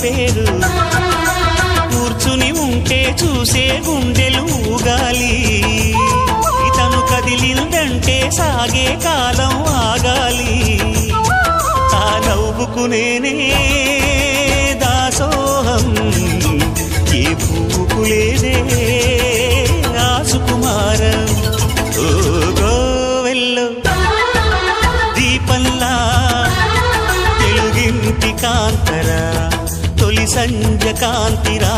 పేరు కూర్చుని ఉంటే చూసే గుండెలు ఊగాలి ఇతను కదిలిందంటే సాగే కాలం ఆగాలి ఆ నవ్వుకు నేనే దాసోహం ఏ పువ్వుకు లేదే ఆ సుకుమారం ఓ గోవెల్లో దీపంలా తెలుగింటి కాంతరా తొలి సంజ కాంతిరా